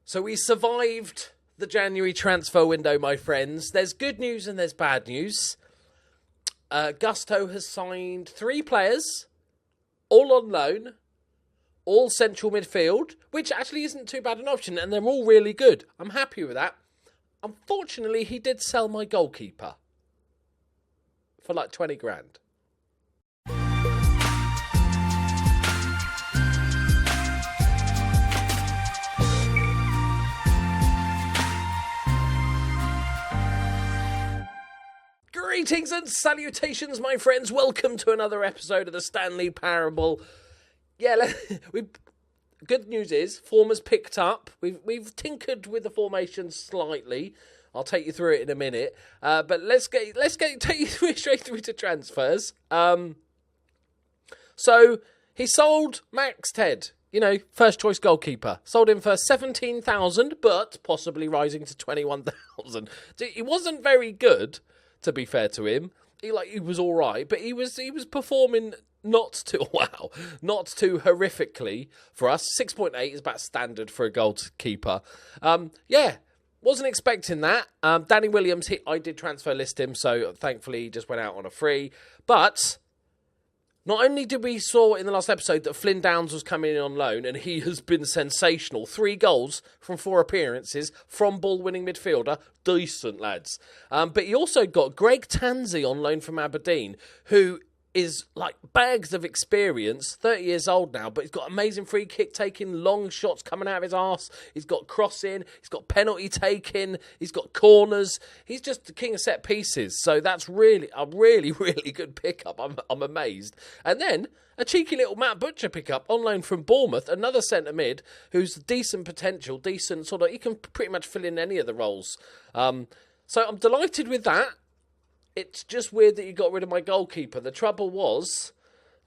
So we survived the January transfer window, my friends. There's good news and there's bad news. Gusto has signed 3 players, all on loan, all central midfield, which actually isn't too bad an option, and they're all really good. I'm happy with that. Unfortunately, he did sell my goalkeeper for like 20 grand. Greetings and salutations, my friends. Welcome to another episode of the Stanley Parable. Yeah, good news is form has picked up. We've tinkered with the formation slightly. I'll take you through it in a minute. But let's take you straight through to transfers. So he sold Max Ted, first choice goalkeeper. Sold him for 17,000, but possibly rising to 21,000. He wasn't very good, to be fair to him. He was all right, but he was performing not too horrifically for us. 6.8 is about standard for a goalkeeper. Wasn't expecting that. Danny Williams, I did transfer list him, so thankfully he just went out on a free. But not only did we saw in the last episode that Flynn Downs was coming in on loan, and he has been sensational. 3 goals from 4 appearances from ball-winning midfielder. Decent, lads. But he also got Greg Tansy on loan from Aberdeen, who is like bags of experience, 30 years old now, but he's got amazing free kick taking, long shots coming out of his arse. He's got crossing, he's got penalty taking, he's got corners. He's just the king of set pieces. So that's really a really good pickup. I'm amazed. And then a cheeky little Matt Butcher pickup on loan from Bournemouth, another centre mid who's decent potential, decent sort of. He can pretty much fill in any of the roles. So I'm delighted with that. It's just weird that you got rid of my goalkeeper. The trouble was,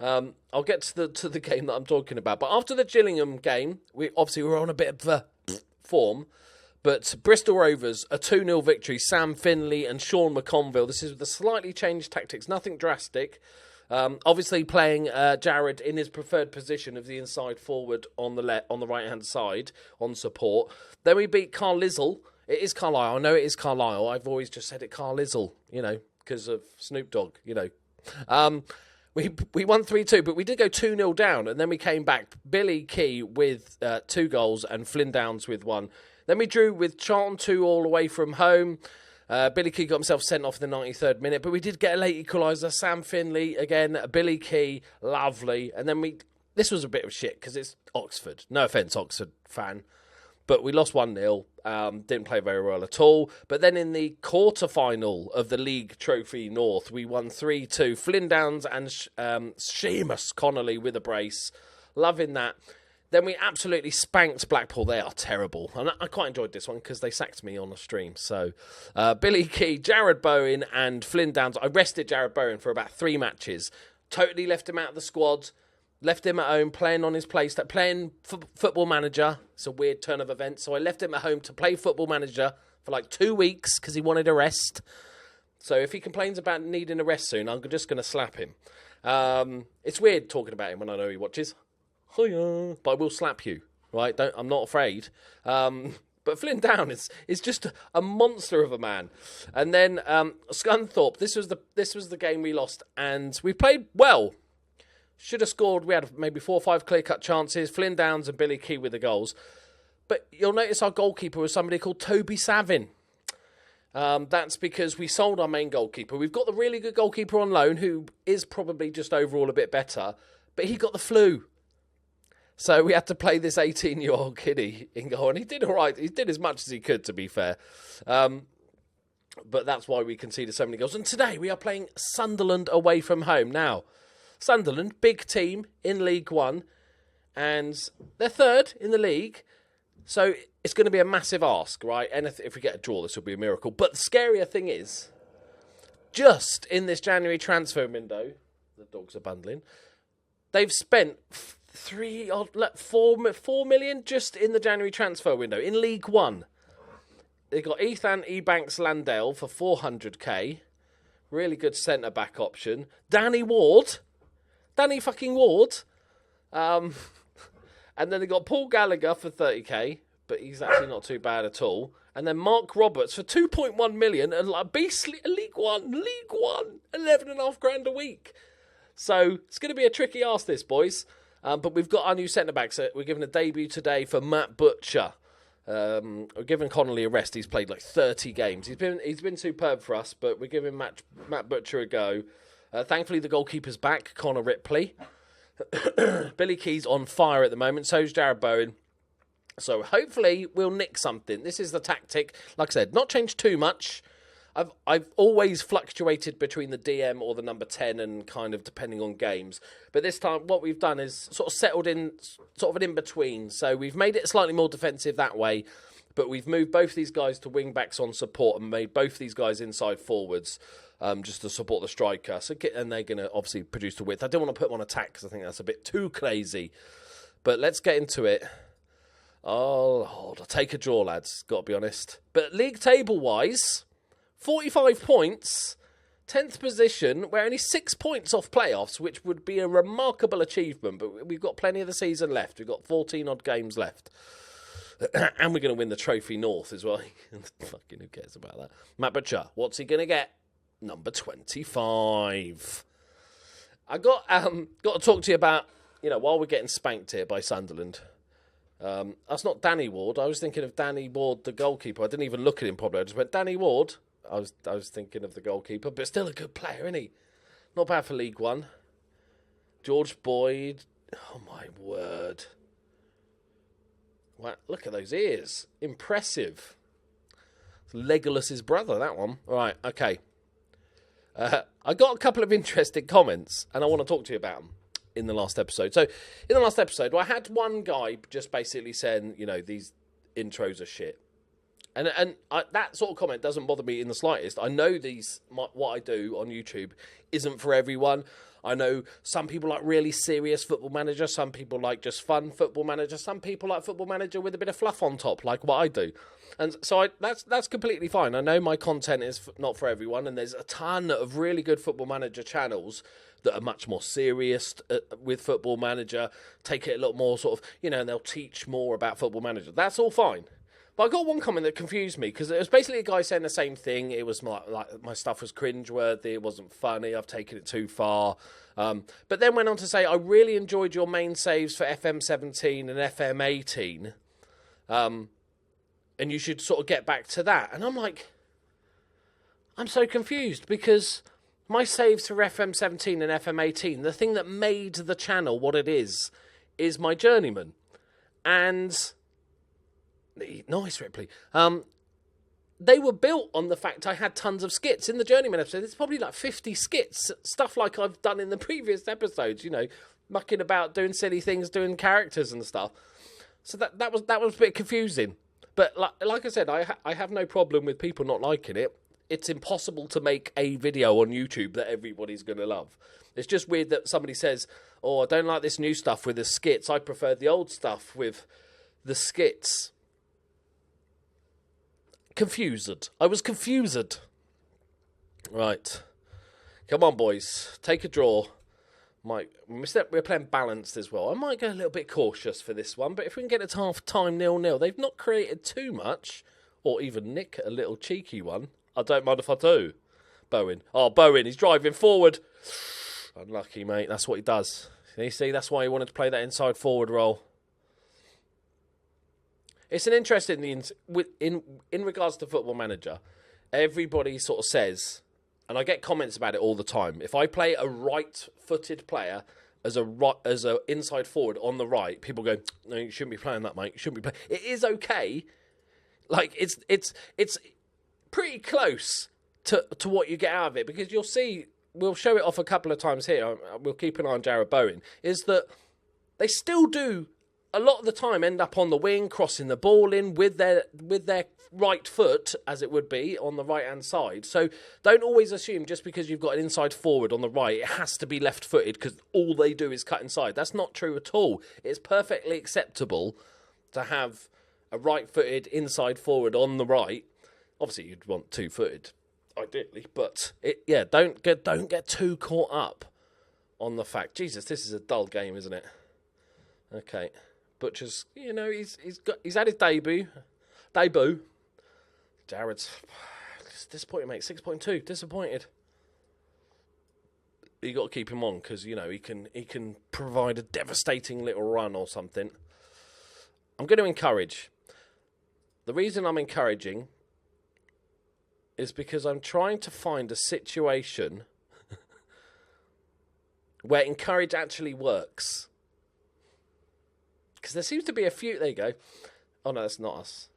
I'll get to the game that I'm talking about. But after the Gillingham game, we were on a bit of a form. But Bristol Rovers, a 2-0 victory. Sam Finley and Sean McConville. This is with the slightly changed tactics. Nothing drastic. Obviously playing Jared in his preferred position of the inside forward on the right-hand side on support. Then we beat Carlisle. It is Carlisle. I know it is Carlisle. I've always just said it Carlisle, because of Snoop Dogg, We won 3-2, but we did go 2-0 down, and then we came back. Billy Key with 2 goals and Flynn Downs with 1. Then we drew with Charlton 2 all away from home. Billy Key got himself sent off in the 93rd minute, but we did get a late equaliser. Sam Finley, again, Billy Key, lovely. And then this was a bit of shit, because it's Oxford. No offence, Oxford fan. But we lost 1-0, didn't play very well at all. But then in the quarter-final of the League Trophy North, we won 3-2. Flynn Downs and Seamus Connolly with a brace. Loving that. Then we absolutely spanked Blackpool. They are terrible. And I quite enjoyed this one because they sacked me on the stream. So Billy Key, Jared Bowen and Flynn Downs. I rested Jared Bowen for about 3 matches. Totally left him out of the squad. Left him at home playing on his PlayStation, playing Football Manager. It's a weird turn of events. So I left him at home to play Football Manager for like 2 weeks because he wanted a rest. So if he complains about needing a rest soon, I'm just going to slap him. It's weird talking about him when I know he watches. Hiya. But I will slap you, right? I'm not afraid. But Flynn Down is just a monster of a man. And then Scunthorpe. This was the game we lost, and we played well. Should have scored. We had maybe 4 or 5 clear-cut chances. Flynn Downs and Billy Key with the goals. But you'll notice our goalkeeper was somebody called Toby Savin. That's because we sold our main goalkeeper. We've got the really good goalkeeper on loan, who is probably just overall a bit better. But he got the flu. So we had to play this 18-year-old kiddie in goal. And he did all right. He did as much as he could, to be fair. But that's why we conceded so many goals. And today we are playing Sunderland away from home. Now, Sunderland, big team in League One, and they're 3rd in the league, so it's going to be a massive ask, right? And if we get a draw, this will be a miracle. But the scarier thing is, just in this January transfer window, the dogs are bundling, they've spent 4 million just in the January transfer window in League One. They got Ethan Ebanks Landale for 400k, really good centre-back option. Danny fucking Ward. And then they got Paul Gallagher for 30k. but he's actually not too bad at all. And then Mark Roberts for 2.1 million, and like beastly League One, 11.5 grand a week. So it's going to be a tricky ask, this, boys. But we've got our new centre back. So we're giving a debut today for Matt Butcher. We're giving Connolly a rest. He's played like 30 games. He's been superb for us, but we're giving Matt Butcher a go. Thankfully, the goalkeeper's back, Connor Ripley. Billy Key's on fire at the moment. So's Jared Bowen. So hopefully we'll nick something. This is the tactic. Like I said, not changed too much. I've always fluctuated between the DM or the number 10 and kind of depending on games. But this time what we've done is sort of settled in sort of an in-between. So we've made it slightly more defensive that way. But we've moved both these guys to wing-backs on support and made both these guys inside forwards just to support the striker. And they're going to obviously produce the width. I don't want to put them on attack because I think that's a bit too crazy. But let's get into it. I'll take a draw, lads. Got to be honest. But league table-wise, 45 points, 10th position. We're only 6 points off playoffs, which would be a remarkable achievement. But we've got plenty of the season left. We've got 14-odd games left. And we're going to win the Trophy North as well. Fucking who cares about that? Matt Butcher, what's he going to get? Number 25. I got to talk to you about, while we're getting spanked here by Sunderland. That's not Danny Ward. I was thinking of Danny Ward, the goalkeeper. I didn't even look at him properly. I just went, Danny Ward. I was thinking of the goalkeeper, but still a good player, isn't he? Not bad for League One. George Boyd. Oh, my word. Wow, look at those ears. Impressive. It's Legolas's brother, that one. Right, okay. I got a couple of interesting comments, and I want to talk to you about them in the last episode. So, in the last episode, I had one guy just basically saying, these intros are shit. And that sort of comment doesn't bother me in the slightest. I know what I do on YouTube isn't for everyone. I know some people like really serious Football Manager. Some people like just fun Football Manager. Some people like Football Manager with a bit of fluff on top, like what I do. And so that's completely fine. I know my content is not for everyone, and there's a ton of really good Football Manager channels that are much more serious with Football Manager, take it a lot more sort of, and they'll teach more about Football Manager. That's all fine. But I got one comment that confused me, because it was basically a guy saying the same thing. It was like my stuff was cringeworthy, it wasn't funny, I've taken it too far. But then went on to say, I really enjoyed your main saves for FM19 and FM18. And you should sort of get back to that. And I'm like, I'm so confused, because my saves for FM17 and FM18, the thing that made the channel what it is my journeyman. And nice, Ripley. They were built on the fact I had tons of skits in the Journeyman episode. There's probably like 50 skits, stuff like I've done in the previous episodes, mucking about, doing silly things, doing characters and stuff. So that was a bit confusing. But like I said, I have no problem with people not liking it. It's impossible to make a video on YouTube that everybody's going to love. It's just weird that somebody says, I don't like this new stuff with the skits. I prefer the old stuff with the skits. Confused. I was confused. Right. Come on, boys. Take a draw. We're playing balanced as well. I might go a little bit cautious for this one, but if we can get it to half-time 0-0, they've not created too much, or even nick a little cheeky one. I don't mind if I do. Bowen. Oh, Bowen, he's driving forward. Unlucky, mate. That's what he does. You see, that's why he wanted to play that inside forward role. It's an interesting in regards to Football Manager. Everybody sort of says, and I get comments about it all the time. If I play a right-footed player as a inside forward on the right, people go, "No, you shouldn't be playing that, mate. You shouldn't be playing." It is okay. Like it's pretty close to what you get out of it, because you'll see. We'll show it off a couple of times here. We'll keep an eye on Jared Bowen. Is that they still do. A lot of the time end up on the wing, crossing the ball in with their right foot, as it would be, on the right-hand side. So don't always assume just because you've got an inside forward on the right, it has to be left-footed, because all they do is cut inside. That's not true at all. It's perfectly acceptable to have a right-footed inside forward on the right. Obviously, you'd want two-footed, ideally, but don't get too caught up on the fact. Jesus, this is a dull game, isn't it? Okay. Butcher's, he's had his debut. Jared's disappointed, mate. 6.2, disappointed. You got to keep him on because he can provide a devastating little run or something. I'm going to encourage. The reason I'm encouraging is because I'm trying to find a situation where encourage actually works. Because there seems to be a few... There you go. Oh, no, that's not us.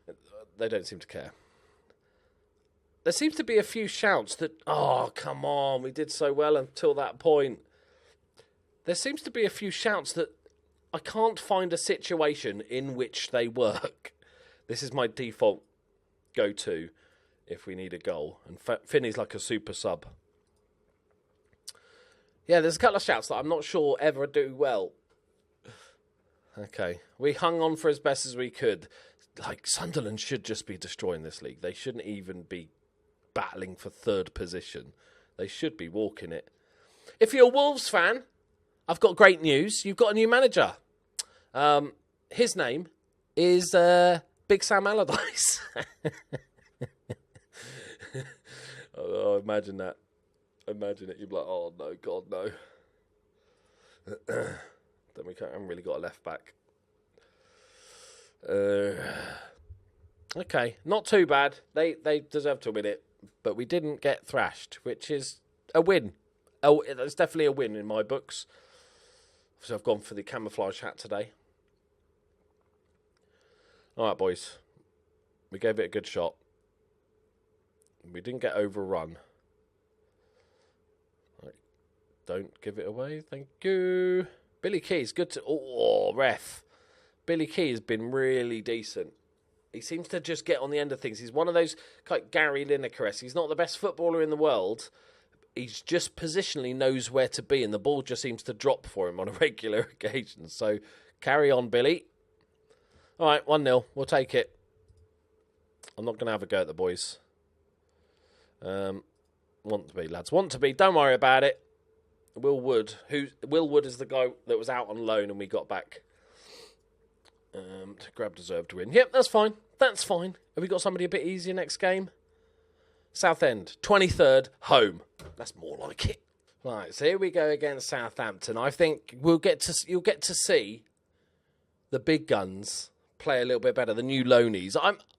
They don't seem to care. There seems to be a few shouts that, oh, come on, we did so well until that point. There seems to be a few shouts that I can't find a situation in which they work. This is my default go-to if we need a goal. And Finney's like a super sub. Yeah, there's a couple of shouts that I'm not sure ever do well. Okay, we hung on for as best as we could. Like, Sunderland should just be destroying this league. They shouldn't even be battling for third position. They should be walking it. If you're a Wolves fan, I've got great news. You've got a new manager. His name is Big Sam Allardyce. Oh, imagine that. Imagine it. You'd be like, oh, no, God, no. Then we haven't really got a left back. Okay, not too bad. They deserve to win it, but we didn't get thrashed, which is a win. Oh, it's definitely a win in my books. So I've gone for the camouflage hat today. All right, boys. We gave it a good shot. We didn't get overrun. Right. Don't give it away. Thank you. Billy Key's good to... Oh, ref. Billy Key has been really decent. He seems to just get on the end of things. He's one of those, like Gary Lineker. He's not the best footballer in the world. He's just positionally knows where to be, and the ball just seems to drop for him on a regular occasion. So, carry on, Billy. All right, 1-0. We'll take it. I'm not going to have a go at the boys. Want to be, lads. Want to be. Don't worry about it. Will Wood is the guy that was out on loan and we got back to grab deserved win. Yep, that's fine. That's fine. Have we got somebody a bit easier next game? Southend, 23rd, home. That's more like it. Right, so here we go against Southampton. I think you'll get to see the big guns play a little bit better, the new loanies.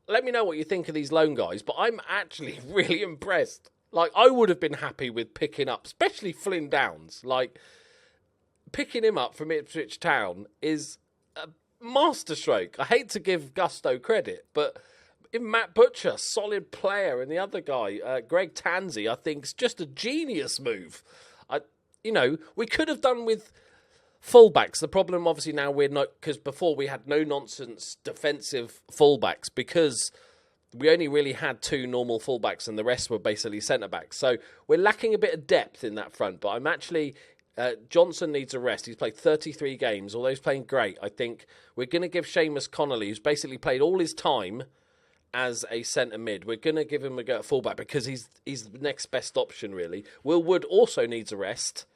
Let me know what you think of these loan guys, but I'm actually really impressed. Like, I would have been happy with picking up, especially Flynn Downs. Like, picking him up from Ipswich Town is a masterstroke. I hate to give Gusto credit, but even Matt Butcher, solid player, and the other guy, Greg Tansy, I think is just a genius move. We could have done with fullbacks. The problem, obviously, now we're not, because before we had no-nonsense defensive fullbacks because we only really had two normal fullbacks and the rest were basically centre-backs. So we're lacking a bit of depth in that front. But I'm actually... Johnson needs a rest. He's played 33 games. Although he's playing great, I think we're going to give Seamus Connolly, who's basically played all his time as a centre-mid, we're going to give him a go at fullback because he's the next best option, really. Will Wood also needs a rest.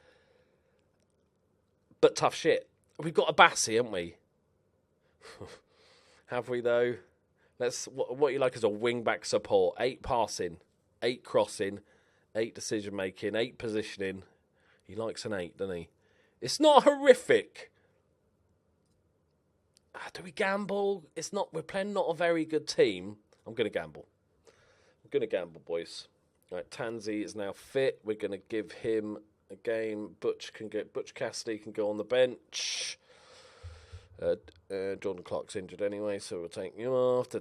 But tough shit. We've got a Bassi, haven't we? Have we, though? What you like is a wing-back support. 8 passing, 8 crossing, 8 decision-making, 8 positioning. He likes an 8, doesn't he? It's not horrific. Do we gamble? It's not. We're playing not a very good team. I'm going to gamble. I'm going to gamble, boys. Right, Tansy is now fit. We're going to give him a game. Butch Cassidy can go on the bench. Jordan Clark's injured anyway, so we'll take him off.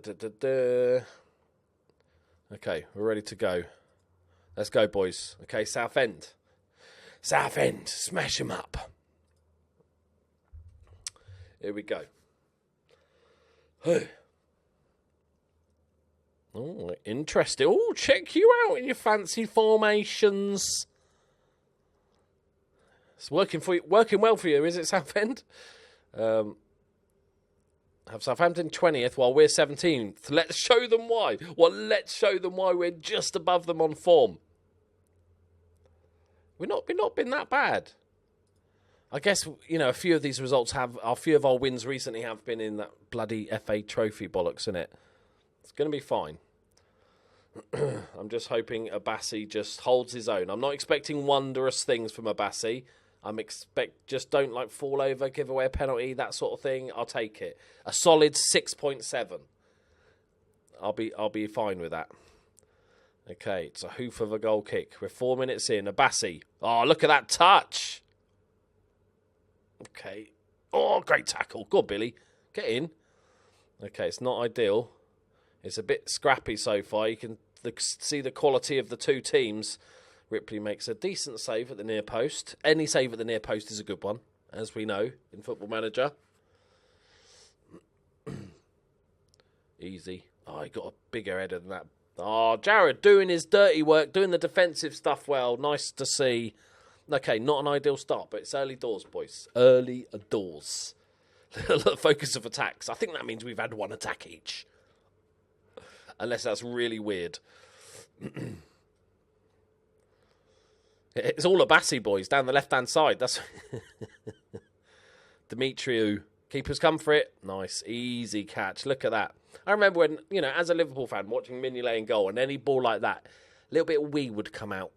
Okay, we're ready to go. Let's go, boys. Okay, Southend, smash him up. Here we go. Oh, interesting. Oh, check you out in your fancy formations. It's working well for you, is it, Southend? Have Southampton 20th while we're 17th. Let's show them why. Well, let's show them why we're just above them on form. We've not been that bad. I guess, a few of these results a few of our wins recently have been in that bloody FA Trophy bollocks, innit? It's going to be fine. I'm just hoping Abassi just holds his own. I'm not expecting wondrous things from Abassi. Just don't fall over, give away a penalty, that sort of thing. I'll take it. A solid 6.7. I'll be fine with that. Okay, it's a hoof of a goal kick. We're 4 minutes in. Abassi. Oh, look at that touch. Okay. Oh, great tackle. Go on, Billy. Get in. Okay, it's not ideal. It's a bit scrappy so far. You can see the quality of the two teams. Ripley makes a decent save at the near post. Any save at the near post is a good one, as we know in Football Manager. Easy. Oh, he got a bigger header than that. Oh, Jared doing his dirty work, doing the defensive stuff well. Nice to see. Okay, not an ideal start, but it's early doors, boys. Early doors. The focus of attacks. I think that means we've had one attack each. Unless that's really weird. It's all Abassi, boys, down the left-hand side. That's Dimitriou. Keeper's come for it. Nice, easy catch. Look at that. I remember when, as a Liverpool fan, watching Mignolet in goal, and any ball like that, a little bit of wee would come out.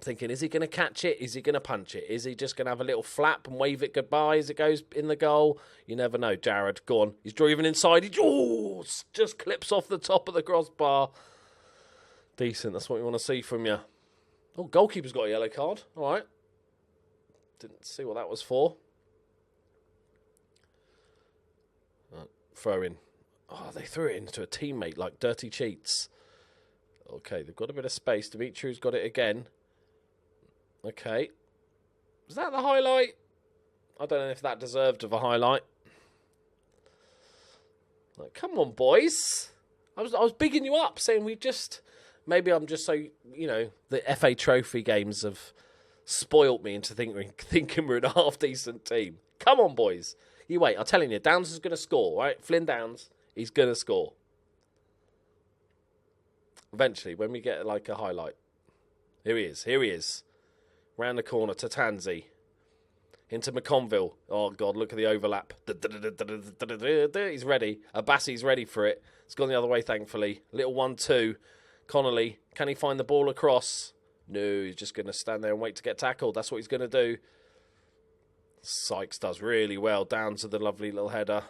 Thinking, is he going to catch it? Is he going to punch it? Is he just going to have a little flap and wave it goodbye as it goes in the goal? You never know. Jared, go on. He's driving inside. He just clips off the top of the crossbar. Decent. That's what we want to see from you. Oh, goalkeeper's got a yellow card. All right. Didn't see what that was for. Throw in. Oh, they threw it into a teammate like dirty cheats. Okay, they've got a bit of space. Dimitriou's got it again. Okay. Was that the highlight? I don't know if that deserved of a highlight. Like, come on, boys. I was bigging you up, saying maybe I'm just so, the FA Trophy games have spoilt me into thinking we're a half-decent team. Come on, boys. You wait, I'm telling you, Downs is going to score, right? Flynn Downs, he's going to score. Eventually, when we get a highlight. Here he is. Round the corner to Tansy. Into McConville. Oh, God, look at the overlap. He's ready. Abassi's ready for it. It's gone the other way, thankfully. Little 1-2. Connolly, can he find the ball across? No, he's just going to stand there and wait to get tackled. That's what he's going to do. Sykes does really well. Down to the lovely little header.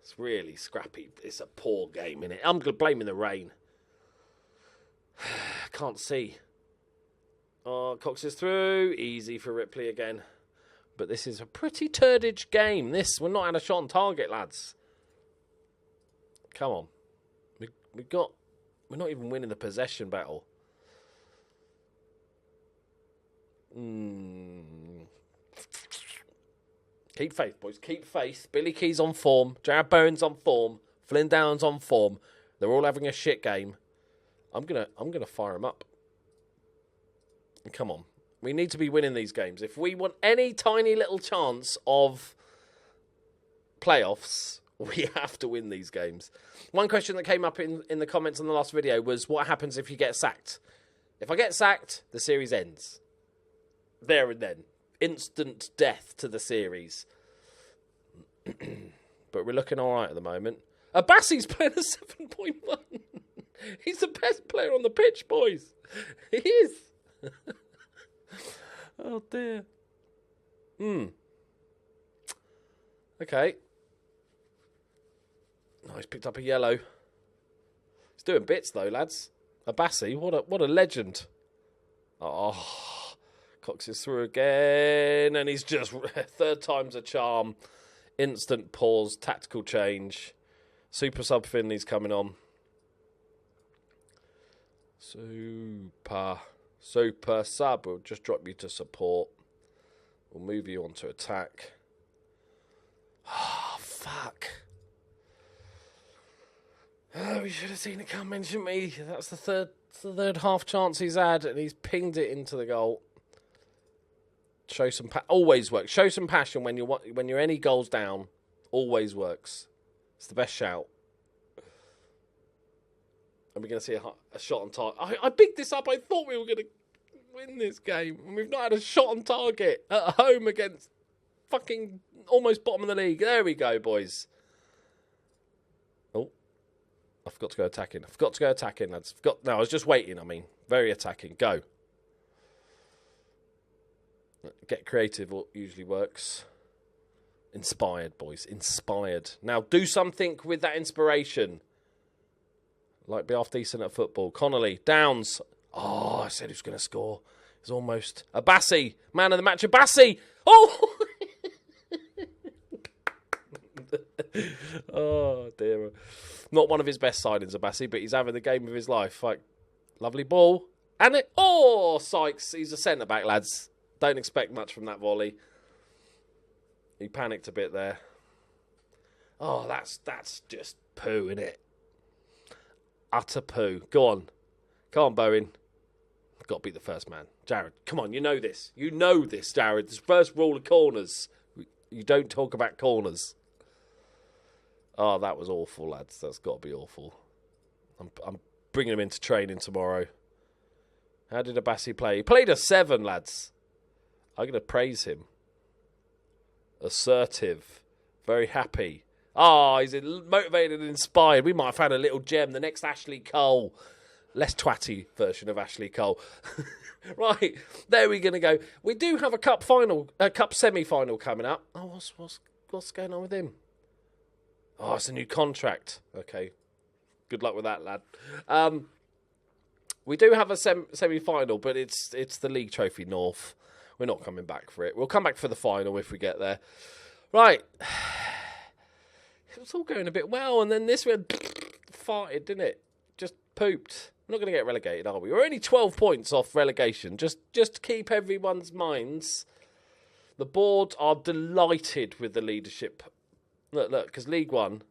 It's really scrappy. It's a poor game, innit? I'm blaming the rain. Can't see. Oh, Cox is through. Easy for Ripley again. But this is a pretty turdage game. We're not had a shot on target, lads. Come on. We're not even winning the possession battle. Keep faith, boys. Keep faith. Billy Key's on form. Jared Bowen's on form. Flynn Downs on form. They're all having a shit game. I'm gonna fire him up. Come on. We need to be winning these games. If we want any tiny little chance of playoffs, we have to win these games. One question that came up in the comments on the last video was, what happens if you get sacked? If I get sacked, the series ends. There and then. Instant death to the series. But we're looking all right at the moment. Abassi's playing a 7.1. He's the best player on the pitch, boys. He is. Oh, dear. Okay. Oh, he's picked up a yellow. He's doing bits, though, lads. Abassi, what a legend. Oh, Cox is through again, and he's just... third time's a charm. Instant pause, tactical change. Super sub Finley's coming on. Super sub. We'll just drop you to support. We'll move you on to attack. Oh, fuck. Oh, we should have seen it coming, shouldn't we? That's the third half chance he's had, and he's pinged it into the goal. Show some always works. Show some passion when you're any goals down. Always works. It's the best shout. Are we going to see a shot on target? I bigged this up. I thought we were going to... win this game. And we've not had a shot on target at home against fucking almost bottom of the league. There we go, boys. Oh, I forgot to go attacking. Lads. No, I was just waiting, Very attacking. Go. Get creative usually works. Inspired, boys. Inspired. Now, do something with that inspiration. Like, be half decent at football. Connolly. Downs. Oh, I said he was going to score. It's almost. Abassi. Man of the match. Abassi. Oh! Oh, dear. Not one of his best signings, Abassi, but he's having the game of his life. Like, lovely ball. And it. Oh, Sykes. He's a centre-back, lads. Don't expect much from that volley. He panicked a bit there. Oh, that's just poo, innit? Utter poo. Go on. Come on, Bowen. Got to beat the first man. Jared, come on, you know this. You know this, Jared. This first rule of corners. You don't talk about corners. Oh, that was awful, lads. That's got to be awful. I'm bringing him into training tomorrow. How did Abassi play? He played a 7, lads. I'm going to praise him. Assertive. Very happy. Oh, he's motivated and inspired. We might have had a little gem. The next Ashley Cole. Less twatty version of Ashley Cole. Right, there we're going to go. We do have a cup semi-final coming up. Oh, what's going on with him? Oh, it's a new contract. Okay. Good luck with that, lad. We do have a semi-final, but it's the League Trophy North. We're not coming back for it. We'll come back for the final if we get there. Right. It was all going a bit well, and then this one farted, didn't it? Just pooped. We're not going to get relegated, are we? We're only 12 points off relegation. Just to keep everyone's minds. The board are delighted with the leadership. Look, because League One,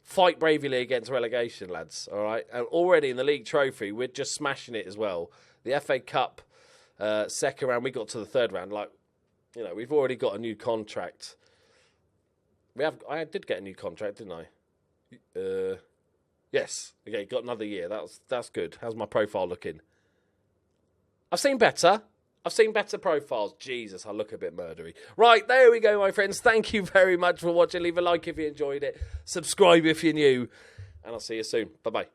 fight bravely against relegation, lads. All right, and already in the League Trophy, we're just smashing it as well. The FA Cup second round, we got to the third round. Like, we've already got a new contract. I did get a new contract, didn't I? Yes. Okay, got another year. That's good. How's my profile looking? I've seen better profiles. Jesus, I look a bit murdery. Right, there we go, my friends. Thank you very much for watching. Leave a like if you enjoyed it. Subscribe if you're new. And I'll see you soon. Bye-bye.